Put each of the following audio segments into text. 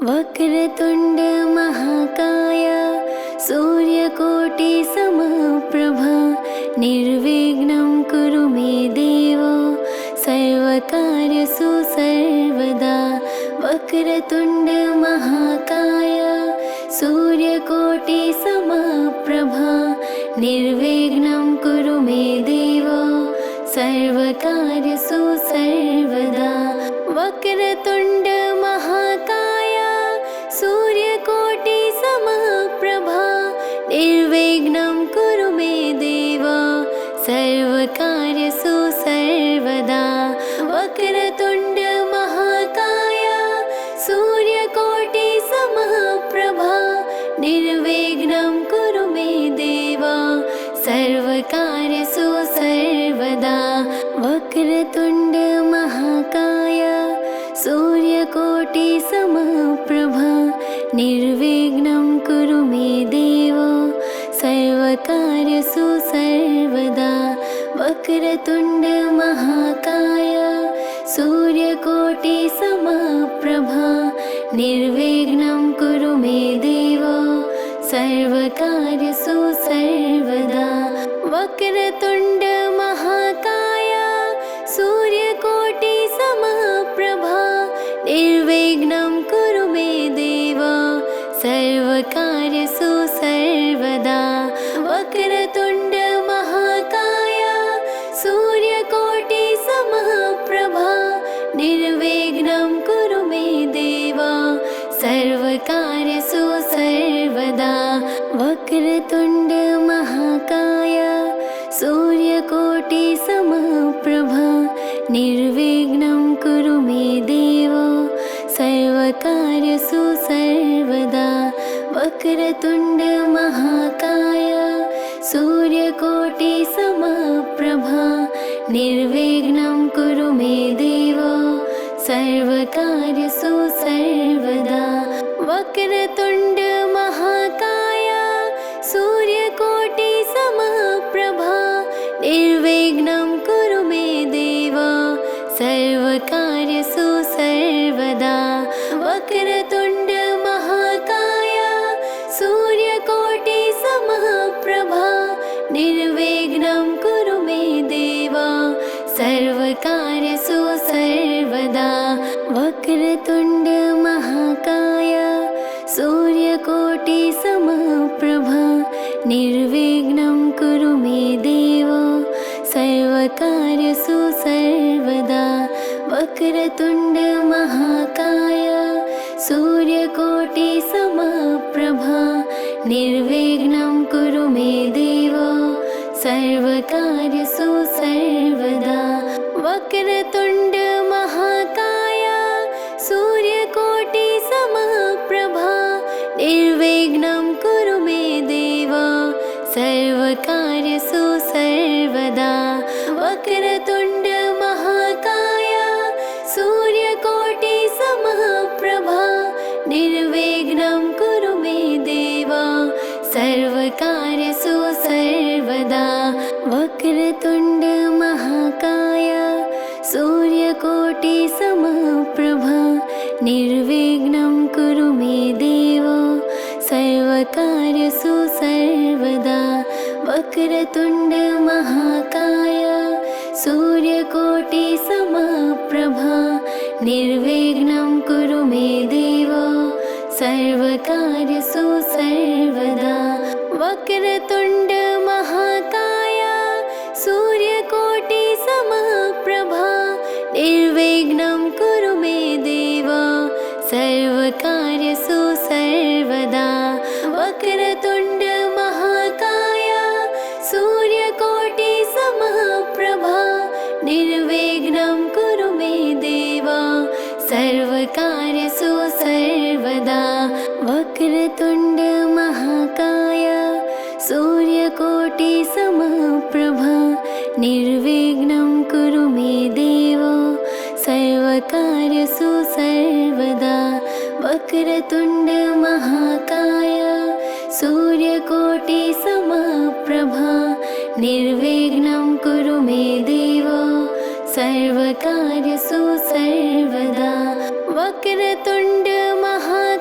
वक्रतुण्ड महाकाय सूर्यकोटि समप्रभा निर्विघ्नं कुरु मे देव सर्वकार्येषु सर्वदा। वक्रतुण्ड महाकाय सूर्यकोटि समप्रभा निर्विघ्नं कुरु मे देव सर्वकार्येषु सर्वदा। वक्रतुण्ड महाकाय सूर्यकोटि समप्रभा निर्विघ्नं कुरु मे देव सर्वकार्येषु सर्वदा। वक्रतुण्ड महाकाय सूर्यकोटि समप्रभा निर्विघ्नं कुरु मे देव सर्वकार्येषु सर्वदा। वक्रतुण्ड महाकाय सूर्यकोटि समप्रभा निर्विघ्नं कुरु मे देव सर्वकार्येषु सर्वदा। वक्रतुण्ड महाकाय सूर्यकोटि समप्रभा निर्विघ्नं कुरु मे देव सर्वकार्येषु सर्वदा। वक्रतुण्ड महाकाय सूर्यकोटि समप्रभा निर्विघ्नं कुरु मे देव सर्वकार्येषु सर्वदा। वक्रतुण्ड महाकाय सूर्यकोटि समप्रभा निर्विघ्नं कुरु मे देव सर्वकार्येषु सर्वदा। वक्रतुण्ड महाकाय सूर्यकोटि समप्रभा निर्विघ्नं कुरु मे देव सर्वकार्येषु सर्वदा। वक्रतुण्ड महाकाय सूर्यकोटि समप्रभा निर्विघ्नं कुरु मे देव सर्वकार्येषु सर्वदा। वक्रतुण्ड महाकाय सूर्यकोटि समप्रभा निर्विघ्नं कुरु मे देव सर्वकार्येषु सर्वदा। वक्रतुण्ड महाकाय सूर्यकोटि समप्रभा निर्विघ्नं कुरु मे देव सर्वकार्येषु सर्वदा। वक्रतुण्ड महाकाय सूर्यकोटि समप्रभा निर्विघ्नं कुरु मे देव सर्वकार्येषु सर्वदा। वक्रतुण्ड महाकाय सूर्यकोटि समप्रभा निर्विघ्नं कुरु मे देव सर्वकार्येषु सर्वदा। वक्रतुण्ड महाकाय सूर्यकोटि समप्रभा निर्विघ्नं कुरु मे देव सर्वकार्येषु सर्वदा। वक्रतुण्ड महाकाय सूर्यकोटि समप्रभा निर्विघ्नं कुरु मे देव सर्वकार्येषु सर्वदा। वक्रतुण्ड महाकाय सूर्यकोटि समप्रभा निर्विघ्नं कुरु मे देव सर्वकार्येषु सर्वदा। वक्रतुण्ड महाकाय सूर्यकोटि समप्रभा निर्विघ्नं कुरु मे देव सर्वकार्येषु सर्वदा। वक्रतुण्ड महाकाय सूर्यकोटि समप्रभा निर्विघ्नं कुरु मे देव सर्वकार्येषु सर्वदा। वक्रतुण्ड महाकाय सूर्यकोटि समप्रभा निर्विघ्नं कुरु मे देव सर्वकार्येषु सर्वदा। वक्रतुण्ड महाकाय सूर्यकोटि समप्रभा निर्विघ्नं कुरु मे देव सर्वकार्येषु सर्वदा। वक्रतुण्ड महाकाय सूर्यकोटि समप्रभा निर्विघ्नं कुरु मे देव सर्वकार्येषु सर्वदा। वक्रतुण्ड महाकाय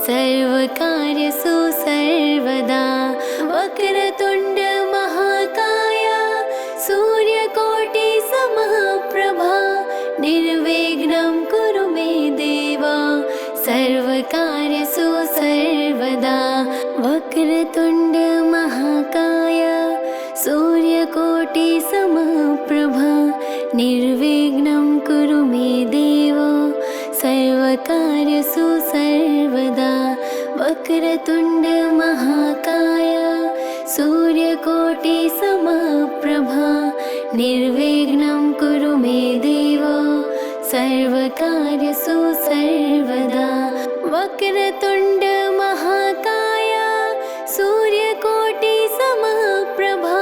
सर्वकार्येषु सर्वदा वक्रतुण्ड महाकाय सूर्यकोटिसमप्रभा निर्विघ्नं कुरु मे देव सर्वकार्येषु सर्वदा वक्रतुण्ड महाकाय सूर्यकोटिसमप्रभा निर्विघ्नं कुरु मे देव सर्वकार्येषु सर्वदा वक्रतुण्ड महाकाय सूर्यकोटिसमप्रभा निर्विघ्नं कुरु मे देव सर्वकार्येषु सर्वदा वक्रतुण्ड महाकाय सूर्यकोटिसमप्रभा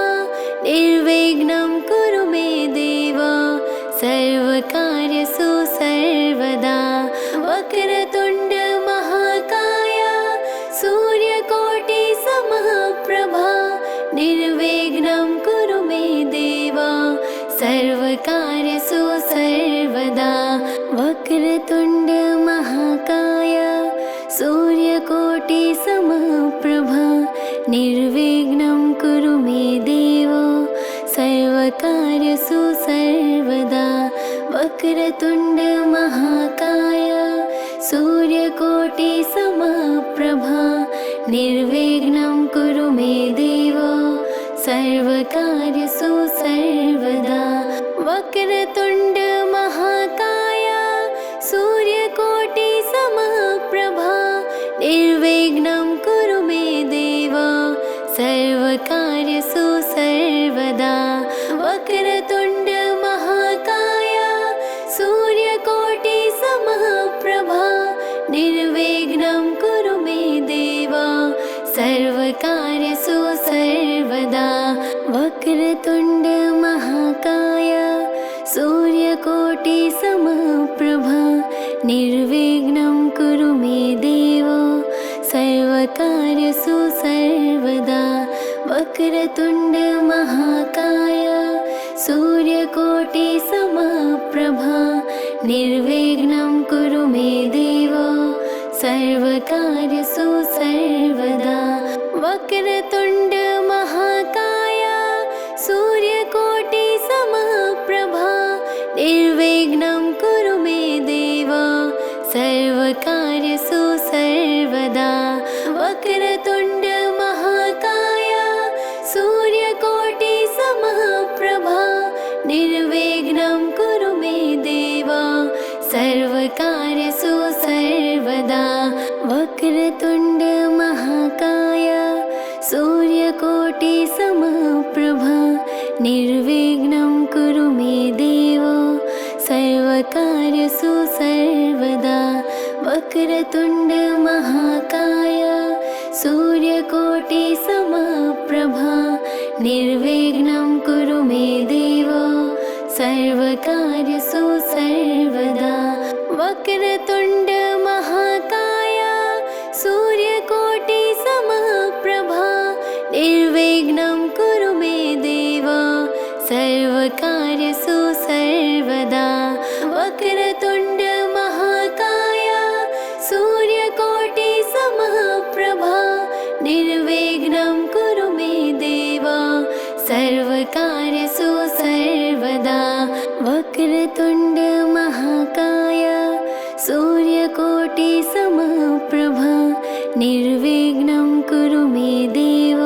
निर्विघ्नं कुरु मे देव सर्वकार्येषु सर्वदा वक्रतुण्ड महाकाय सूर्यकोटिसमप्रभा निर्विघ्नं कुरु मे देव सर्वकार्येषु सर्वदा वक्रतुण्ड महाकाय सूर्यकोटिसमप्रभा निर्विघ्नं कुरु मे देव सर्वकार्येषु सर्वदा वक्रतुण्ड महाकाय सूर्यकोटिसमप्रभा निर्विघ्नं कुरु मे देव सर्वकार्येषु सर्वदा वक्रतुण्ड महाकाय सूर्यकोटिसमप्रभा निर्विघ्नं कुरु मे देव सर्वकार्येषु सर्वदा वक्रतुण्ड महाकाय सूर्यकोटिसमप्रभा निर्विघ्नं कुरु मे देव सर्वकार्येषु सर्वदा वक्रतुण्ड महाकाय सूर्यकोटिसमप्रभा निर्विघ्नं कुरु मे देव सर्वकार्येषु सर्वदा वक्रतुण्ड महाकाय सूर्यकोटिसमप्रभा निर्विघ्नं कुरु मे देव सर्वकार्येषु सर्वदा वक्रतुण्ड महाकाय सूर्यकोटिसमप्रभा निर्विघ्नं कुरु मे देव सर्वकार्येषु सर्वदा वक्रतुण्ड महाकाय सूर्यकोटिसमप्रभा निर्विघ्नं कुरु मे देव सर्वकार्येषु सर्वदा वक्रतुण्ड महाकाय सूर्यकोटिसमप्रभा निर्विघ्नं कुरु मे देव सर्वकार्येषु सर्वदा वक्रतुण्ड महाकाय सूर्यकोटिसमप्रभा निर्विघ्नं कुरु मे देव सर्वकार्येषु सर्वदा वक्रतुण्ड महाकाय सूर्यकोटिसमप्रभा निर्विघ्नं कुरु मे देव सर्वकार्येषु सर्वदा वक्रतुण्ड महाकाय सूर्यकोटिसमप्रभा निर्विघ्नं कुरु मे देव सर्वकार्येषु सर्वदा वक्रतुण्ड महाकाय सूर्यकोटिसमप्रभा निर्विघ्नं कुरु मे देव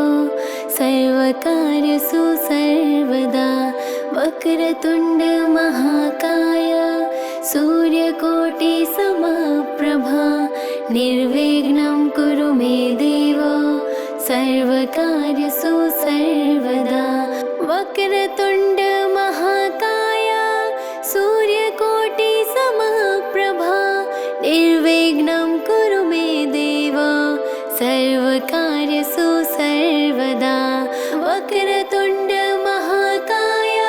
सर्वकार्येषु सर्वदा वक्रतुण्ड महाकाय सूर्यकोटिसमप्रभा निर्विघ्नं कुरु मे देव सर्वकार्येषु सर्वदा वक्रतुण्ड महाकाय सूर्यकोटिसमप्रभा निर्विघ्नं कुरु मे देव सर्वकार्येषु सर्वदा वक्रतुण्ड महाकाय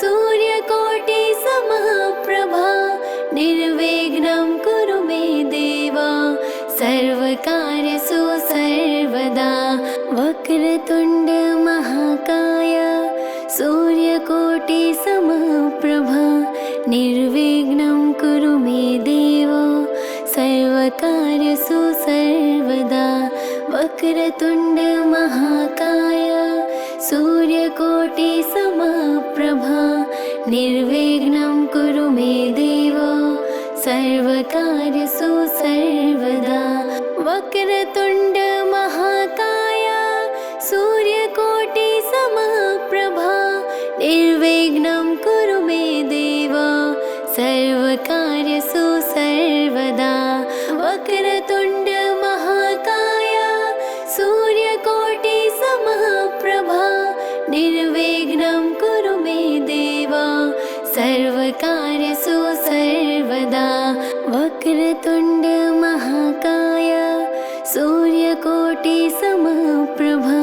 सूर्यकोटिसमप्रभा निर्विघ्नं कुरु मे देव सर्वकार्येषु सर्वदा वक्रतुण्ड महाकाय सूर्यकोटिसमप्रभा निर्विघ्नं कुरु मे देव सर्वकार्येषु सर्वदा वक्रतुण्ड महाकाय सूर्यकोटि समप्रभा निर्विघ्नं कुरु मे देव सर्वकार्येषु सर्वदा वक्रतुण्ड महाकाय सूर्यकोटि समप्रभा निर्विघ्नं कुरु मे देव सर्वकार्येषु सर्वदा वक्रतुण्ड महाकाय सूर्यकोटि समप्रभा निर्विघ्नं कुरु मे देव सर्वकार्येषु सर्वदा वक्रतुण्ड महाकाय सूर्यकोटि समप्रभा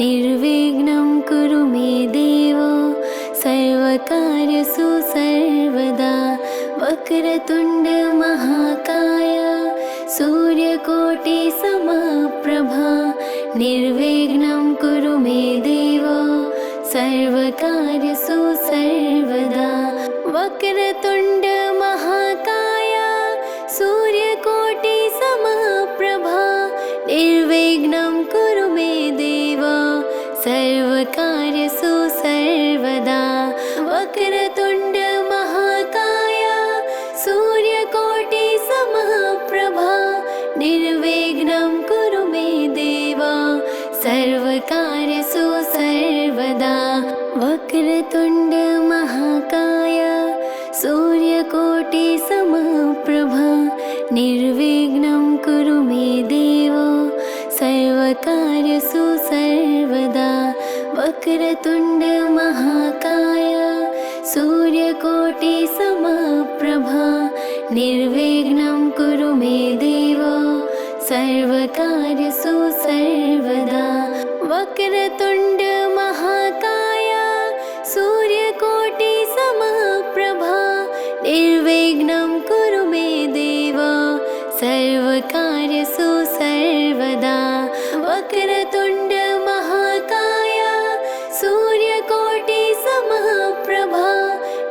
निर्विघ्नं कुरु मे देव सर्वकार्येषु सर्वदा वक्रतुण्ड महाकाय सूर्यकोटि समप्रभा निर्विघ्नं कुरु मे देव सर्वकार्येषु सर्वदा वक्रतुण्ड महाकाय सूर्यकोटि समप्रभा निर्विघ्नं कुरु मे देव सर्वकार्येषु सर्वदा वक्रतुण्ड महाकाय सूर्यकोटि समप्रभा निर्विघ्नं कुरु मे देव सर्वकार्येषु सर्वदा वक्रतुण्ड महाकाय सूर्यकोटि समप्रभा निर्विघ्नं कुरु मे देव सर्वकार्येषु सर्वदा वक्रतुण्ड महाकाय सूर्यकोटि समप्रभा निर्विघ्नं कुरु मे देव सर्वकार्येषु सर्वदा वक्रतुण्ड महाकाय सूर्यकोटि समप्रभा निर्विघ्नं कुरु मे देव सर्वकार्येषु सर्वदा वक्रतुण्ड महाकाय सूर्यकोटि समप्रभा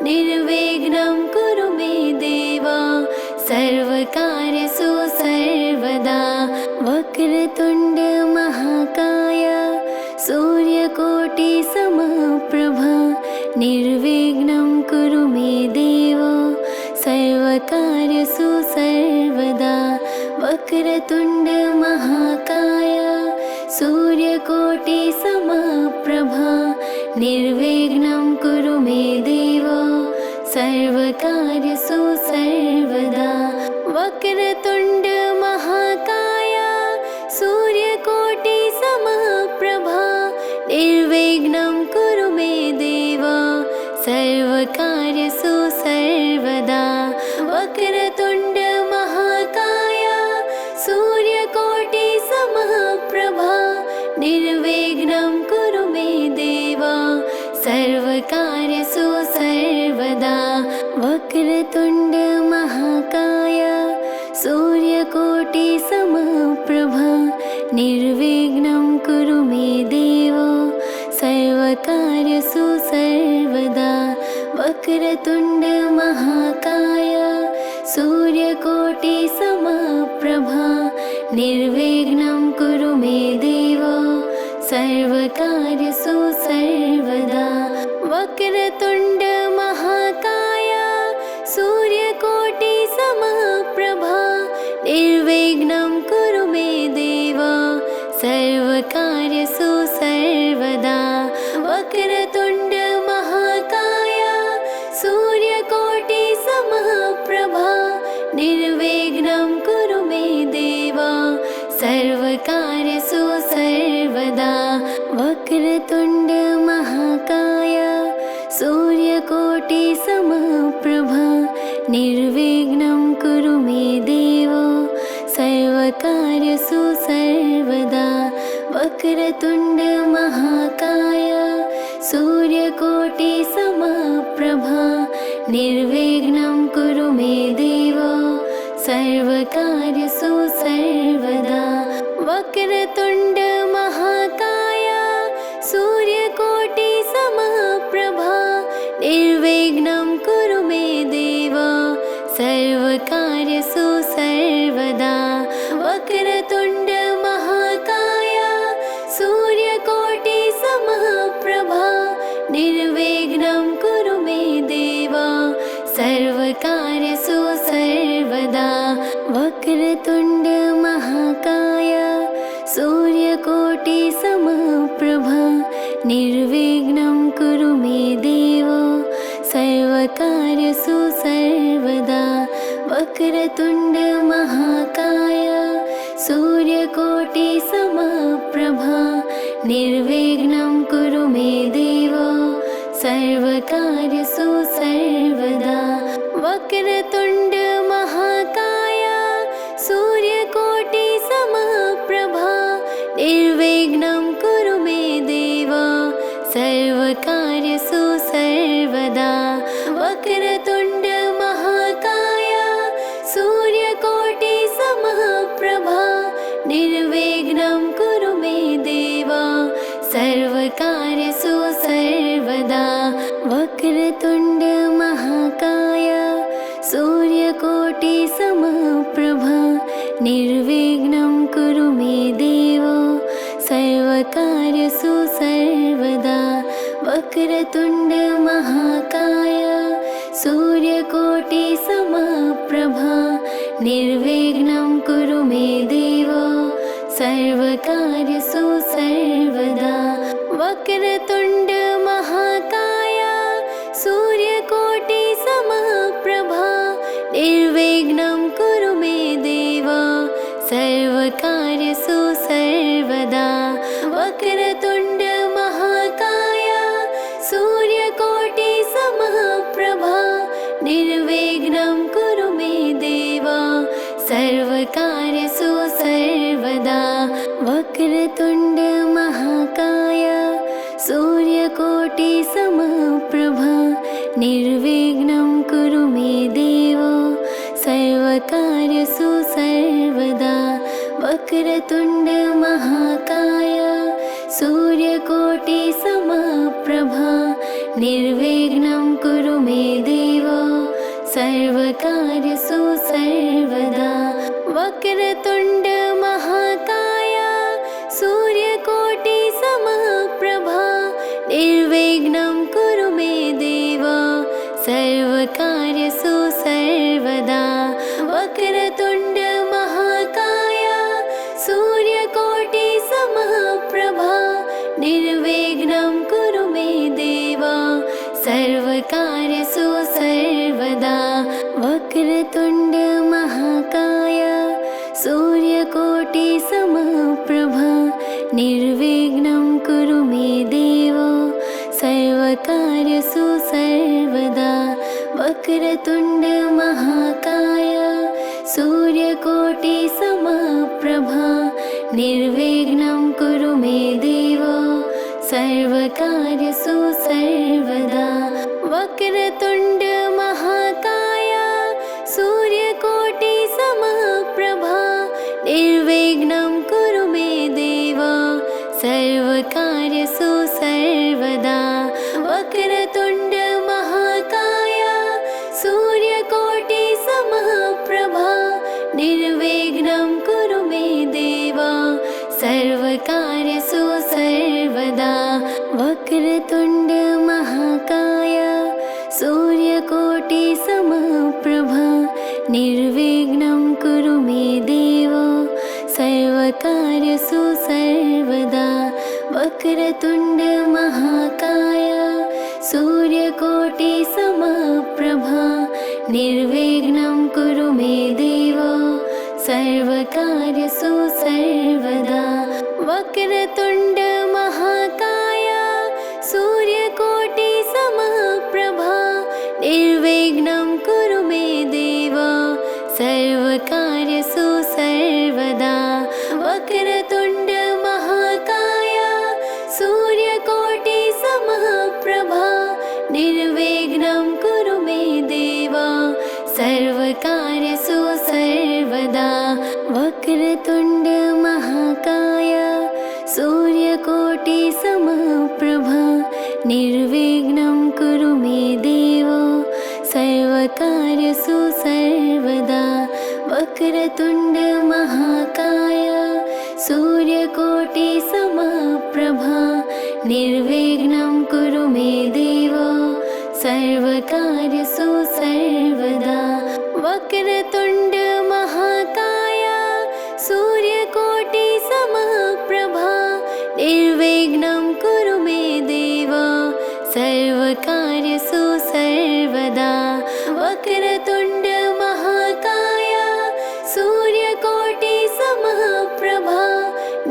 निर्विघ्नं कुरु मे देव सर्वकार्येषु सर्वदा वक्रतुण्ड महाकाय सूर्यकोटि समप्रभा निर्विघ्नं कुरु मे देव सर्वकार्येषु सर्वदा वक्रतुण्ड महाकाय सूर्यकोटि समप्रभा निर्विघ्नं कुरु मे देव सर्वकार्येषु सर्वदा वक्रतुण्ड महाकाय सूर्यकोटि समप्रभा निर्विघ्नं कुरु मे देव सर्वकार्येषु सर्वदा वक्रतुण्ड महाकाय सूर्यकोटि समप्रभा निर्विघ्नं कुरु मे देव सर्वकार्येषु सर्वदा वक्रतुण्ड महाकाय सूर्यकोटि समप्रभा निर्विघ्नं कुरु मे देव सर्वकार्येषु सर्वदा वक्रतुण्ड महाकाय सूर्यकोटि समप्रभा निर्विघ्नं कुरु मे देव सर्वकार्येषु सर्वदा वक्रतुण्ड महाकाय सूर्यकोटि समप्रभा निर्विघ्नं कुरु मे देव सर्वकार्येषु सर्वदा वक्रतुण्ड महाकाय सूर्यकोटि समप्रभा निर्विघ्नं कुरु मे देव सर्वकार्येषु सर्वदा वक्रतुण्ड महाकाय सूर्यकोटि समप्रभा निर्विघ्नं कुरु मे देव सर्वकार्येषु सर्वदा वक्रतुण्ड महाकाय सूर्यकोटि समप्रभा निर्विघ्नं कुरु मे देव सर्वकार्येषु सर्वदा वक्रतुण्ड महाकाय सूर्यकोटि समप्रभा निर्विघ्नं कुरु मे देव सर्वकार्येषु सर्वदा वक्रतुण्ड महाकाय सूर्यकोटि समप्रभा निर्विघ्नं कुरु मे देव सर्वकार्येषु सर्वदा वक्रतुण्ड महाकाय सूर्यकोटि समप्रभा निर्विघ्नं कुरु मे देव सर्वकार्येषु सर्वदा वक्रतुण्ड महाकाय सूर्यकोटि समप्रभा निर्विघ्नं कुरु मे देव सर्वकार्येषु सर्वदा वक्रतुण्ड महाकाय सूर्यकोटि समप्रभा निर्विघ्नं कुरु मे देव सर्वकार्येषु सर्वदा वक्रतुण्ड महाकाय सूर्यकोटि समप्रभा निर्विघ्नं कुरु मे देव सर्वकार्येषु सर्वदा वक्रतुण्ड महाकाय सूर्यकोटि समप्रभा निर्विघ्नं कुरु मे देव सर्वकार्येषु सर्वदा वक्रतुण्ड महाकाय सूर्यकोटि समप्रभा निर्विघ्नं कुरु मे देव सर्वकार्येषु सर्वदा वक्रतुण्ड महाकाय सूर्यकोटि समप्रभा निर्विघ्नं कुरु मे देव सर्वकार्येषु सर्वदा वक्रतुण्ड महाकाय सूर्यकोटि समप्रभा निर्विघ्नं कुरु मे देव सर्वकार्येषु सर्वदा वक्रतुण्ड महाकाय सूर्यकोटि समप्रभा निर्विघ्नं कुरु मे देव सर्वकार्येषु सर्वदा वक्रतुण्ड महाकाय सूर्यकोटि समप्रभा निर्विघ्नं कुरु मे देव सर्वकार्येषु सर्वदा वक्रतुण्ड महाकाय सूर्यकोटि समप्रभा निर्विघ्नं कुरु मे देव सर्वकार्येषु सर्वदा वक्रतुण्ड महाकाय सूर्यकोटि समप्रभा निर्विघ्नं कुरु मे देव सर्वकार्येषु सर्वदा वक्रतुण्ड महाकाय सूर्यकोटि समप्रभा निर्विघ्नं कुरु मे देव सर्वकार्येषु सर्वदा वक्रतुण्ड महाकाय सूर्यकोटि समप्रभा निर्विघ्नं कुरु मे देव सर्वकार्येषु सर्वदा वक्रतुण्ड महाकाय सूर्यकोटि समप्रभा निर्विघ्नं कुरु मे देव सर्वकार्येषु सर्वदा वक्रतुण्ड महाकाय सूर्यकोटि समप्रभा निर्विघ्नं कुरु मे देव सर्वकार्येषु सर्वदा वक्रतुण्ड महाकाय सूर्यकोटि समप्रभा निर्विघ्नं कुरु मे देव सर्वकार्येषु सर्वदा वक्रतुण्ड महाकाय सूर्यकोटि समप्रभा निर्विघ्नं कुरु मे देव सर्वकार्येषु सर्वदा वक्रतुण्ड महाकाय सूर्यकोटि समप्रभा निर्विघ्नं कुरु मे देव सर्वकार्येषु सर्वदा वक्रतुण्ड महाकाय सूर्यकोटि समप्रभा निर्विघ्नं कुरु मे देव सर्वकार्येषु सर्वदा वक्रतुण्ड महाकाय सूर्यकोटि समप्रभा निर्विघ्नं कुरु मे देव सर्वकार्येषु सर्वदा वक्रतुण्ड महाकाय सूर्यकोटि समप्रभा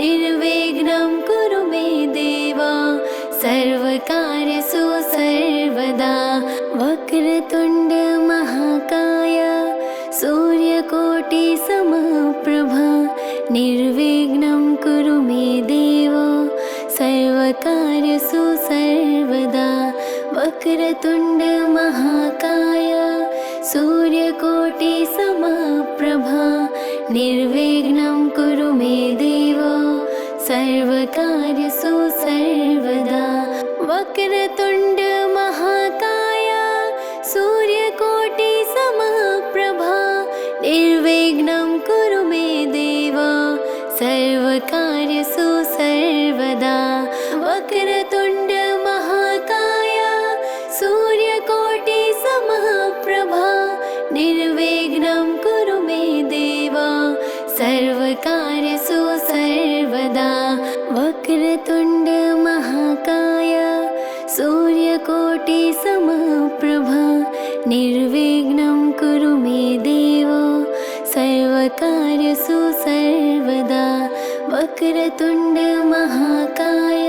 निर्विघ्नं कुरु मे देव सर्वकार्येषु सर्वदा वक्रतुण्ड महाकाय सूर्यकोटिसमप्रभा निर्विघ्नं कुरु मे देव सर्वकार्येषु सर्वदा वक्रतुण्ड महाकाय सूर्यकोटिसमप्रभा निर्विघ्नं कुरु मे देव सर्वकार्येषु सर्वदा वक्रतुण्ड महाकाय सूर्यकोटिसमप्रभा निर्विघ्नं कुरु मे देव सर्वकार्येषु सर्वदा वक्रतुण्ड महाकाय सूर्यकोटिसमप्रभा निर्विघ्नं कुरु मे देव सर्वकार्येषु सर्वदा वक्रतुण्ड महाकाय सूर्यकोटिसमप्रभा निर्विघ्नं कुरु मे देव सर्वकार्येषु सर्वदा वक्रतुण्ड महाकाय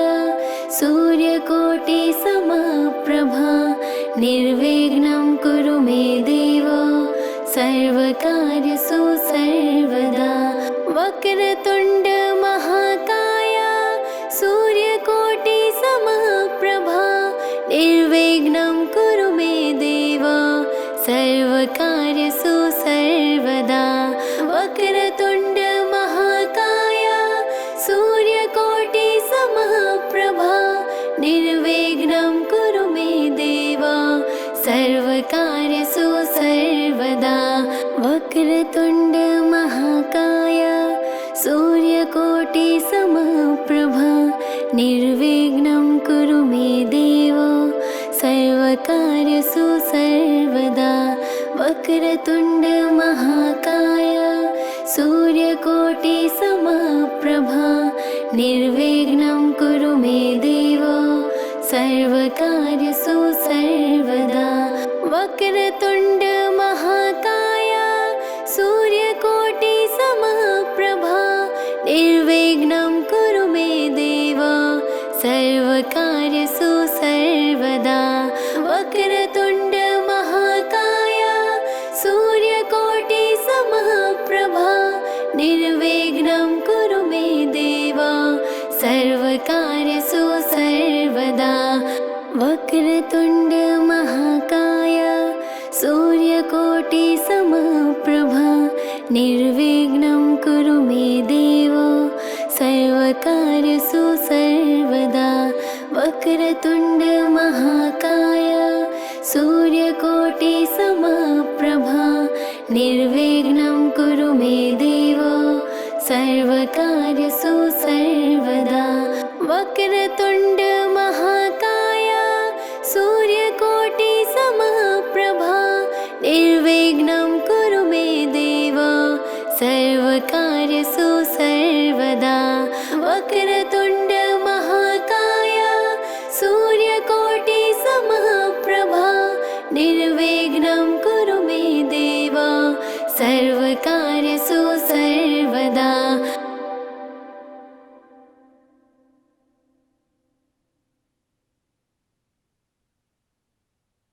सूर्यकोटिसमप्रभा निर्विघ्नं कुरु मे देव सर्वकार्येषु सर्वदा वक्रतुण्ड महाकाय सूर्यकोटिसमप्रभा निर्विघ्नं कुरु मे देव सर्वकार्येषु सर्वदा वक्रतुण्ड महाकाय सूर्यकोटिसमप्रभा निर्विघ्नं कुरु मे देव सर्वकार्येषु सर्वदा वक्रतुण्ड महाकाय सूर्यकोटिसमप्रभा निर्विघ्नं कुरु मे देव सर्वकार्येषु सर्वदा वक्रतुण्ड महाकाय सूर्यकोटिसमप्रभा निर्विघ्नं कुरु मे देव सर्वकार्येषु सर्वदा वक्रतुण्ड महाकाय सूर्यकोटिसमप्रभा निर्विघ्नं कुरु मे देव सर्वकार्येषु सर्वदा वक्रतुण्ड महाकाय सूर्यकोटिसमप्रभा निर्विघ्नं कुरु मे देव सर्वकार्येषु सर्वदा वक्रतुण्ड महाकाय सूर्यकोटिसमप्रभा निर्विघ्नं कुरु मे देव सर्वकार्येषु सर्वदा वक्रतुण्ड महाकाय सूर्यकोटिसमप्रभा निर्विघ्नं कुरु मे देव सर्वकार्येषु सर्वदा वक्रतुण्ड महाकाय